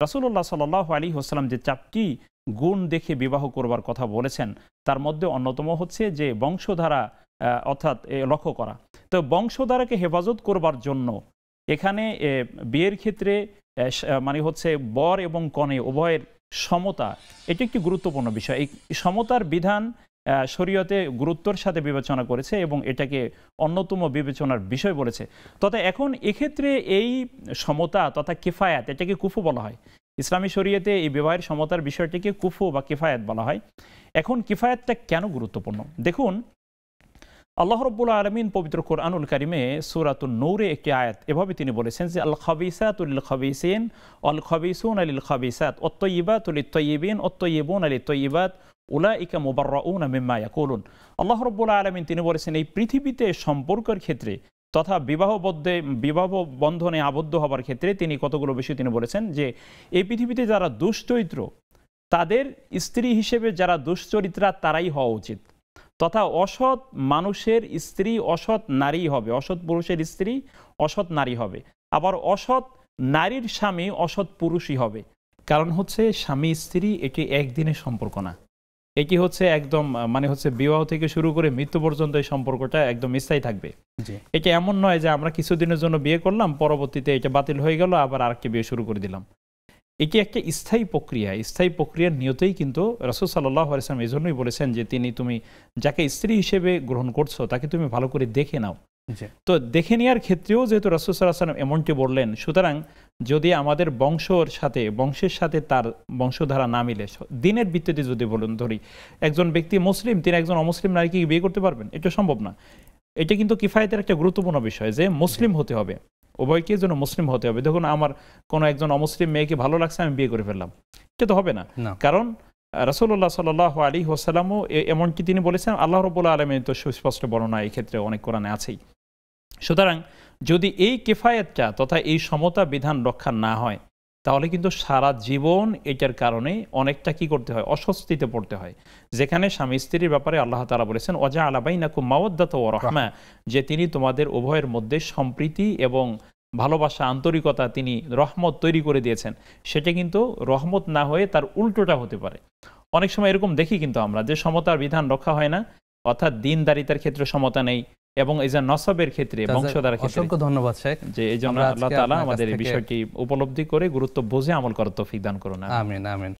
রাসূলুল্লাহ সাল্লাল্লাহু আলাইহি ওয়াসাল্লাম যে ৪টি গুণ দেখে বিবাহ করবার কথা বলেছেন, তার মধ্যে অন্যতম হচ্ছে যে বংশধারা অর্থাৎ লক্ষ্য করা। তো বংশধারাকে হেফাজত করবার জন্য এখানে বিয়ের ক্ষেত্রে মানে হচ্ছে বর এবং কনে উভয়ের সমতা, এটি একটি গুরুত্বপূর্ণ বিষয়। এই সমতার বিধান শরীয়তে গুরুত্বের সাথে বিবেচনা করেছে এবং এটাকে অন্যতম বিবেচনার বিষয় বলেছে। তবে এখন এক্ষেত্রে এই সমতা তথা কিফায়াত, এটাকে কুফু বলা হয়। ইসলামী শরীয়তে এই বিবাহের সমতার বিষয়টিকে কুফু বা কিফায়াত বলা হয়। এখন কিফায়াতটা কেন গুরুত্বপূর্ণ দেখুন, আল্লাহ রাব্বুল আলামিন পবিত্র কোরআনুল কারিমে সূরাতুন নূরে একটি আয়াত এভাবে তিনি বলেছেন যে আল খাবিসাতু লিল খাবিসিন ওয়াল খাবিসুনা লিল খাবিসাত ওয়াত তাইয়িবাতু লিত তাইয়িবিন ওয়াত তাইয়িবুনা লিত তাইয়িবাত উলাইকা মুবাররাউনা মিম্মা ইয়াকুলুন। আল্লাহ রাব্বুল আলামিন তিনি বলেছেন এই পৃথিবীতে সম্পর্কের ক্ষেত্রে তথা বিবাহ বন্ধনে আবদ্ধ হবার ক্ষেত্রে তিনি কতগুলো বিষয় তিনি বলেছেন যে এই পৃথিবীতে যারা দুশ্চরিত্র, তাদের স্ত্রী হিসেবে যারা দুশ্চরিত্রা তারাই হওয়া উচিত, তথা অসৎ মানুষের স্ত্রী অসৎ নারী হবে, অসৎ পুরুষের স্ত্রী অসৎ নারী হবে, আবার অসৎ নারীর স্বামী অসৎ পুরুষই হবে। কারণ হচ্ছে স্বামী স্ত্রী এটি একদিনের সম্পর্ক না, এটি হচ্ছে একদম মানে হচ্ছে বিবাহ থেকে শুরু করে মৃত্যু পর্যন্ত এই সম্পর্কটা একদম স্থায়ী থাকবে। এটা এমন নয় যে আমরা কিছুদিনের জন্য বিয়ে করলাম, পরবর্তীতে এটা বাতিল হয়ে গেল, আবার আরেকটি বিয়ে শুরু করে দিলাম। এটি একটা স্থায়ী প্রক্রিয়া। স্থায়ী প্রক্রিয়ার নিয়তেই কিন্তু রাসূল সাল্লাল্লাহু আলাইহি ওয়াসাল্লাম এই জন্যই বলেছেন যে তুমি যাকে স্ত্রী হিসেবে গ্রহণ করছো তাকে তুমি ভালো করে দেখে নাও। তো দেখে নেওয়ার ক্ষেত্রেও যেহেতু রাসূল সাল্লাল্লাহু আলাইহি ওয়াসাল্লাম এমনটি বললেন, সুতরাং যদি আমাদের বংশের সাথে তার বংশধারা না মিলে, দিনের ভিত্তিতে যদি বলুন ধরি, একজন ব্যক্তি মুসলিম, তিনি একজন অমুসলিম নারীকে বিয়ে করতে পারবেন? এটা সম্ভব না। এটা কিন্তু কিফায়াতের একটা গুরুত্বপূর্ণ বিষয় যে মুসলিম হতে হবে, উভয়কে যেন মুসলিম হতে হবে। দেখুন, আমার কোনো একজন অমুসলিম মেয়েকে ভালো লাগছে, আমি বিয়ে করে ফেললাম, এটা তো হবে না। কারণ রাসূলুল্লাহ সাল্লাল্লাহু আলাইহি ওয়াসাল্লামও এমনকি তিনি বলেছেন, আল্লাহ রাব্বুল আলামিন তো সুস্পষ্ট বর্ণনা এই ক্ষেত্রে অনেক কোরআনে আছেই। সুতরাং যদি এই কিফায়াতটা তথা এই সমতা বিধান রক্ষা না হয়, তাহলে কিন্তু সারা জীবন এটার কারণে অনেকটা কি করতে হয়, অস্বস্তিতে পড়তে হয়। যেখানে স্বামী স্ত্রীর ব্যাপারে আল্লাহ তাআলা বলেছেন ওয়াজআলা বাইনাকুম মাওয়াদ্দাতা ওয়া রাহমা, যে তিনি তোমাদের উভয়ের মধ্যে সম্প্রীতি এবং ভালোবাসা, আন্তরিকতা, তিনি রহমত তৈরি করে দিয়েছেন। সেটা কিন্তু রহমত না হয়ে তার উল্টোটা হতে পারে। অনেক সময় এরকম দেখি কিন্তু আমরা যে সমতার বিধান রক্ষা হয় না, অর্থাৎ দিনদারিতার ক্ষেত্রে সমতা নেই এবং এই যে নসবের ক্ষেত্রে, বংশধারার ক্ষেত্রে। অসংখ্য ধন্যবাদ শেখ। যে এই জন্য আল্লাহ তাআলা আমাদের এই বিষয়টি উপলব্ধি করে গুরুত্ব বুঝে আমল করার তৌফিক দান করুন। আমিন আমিন।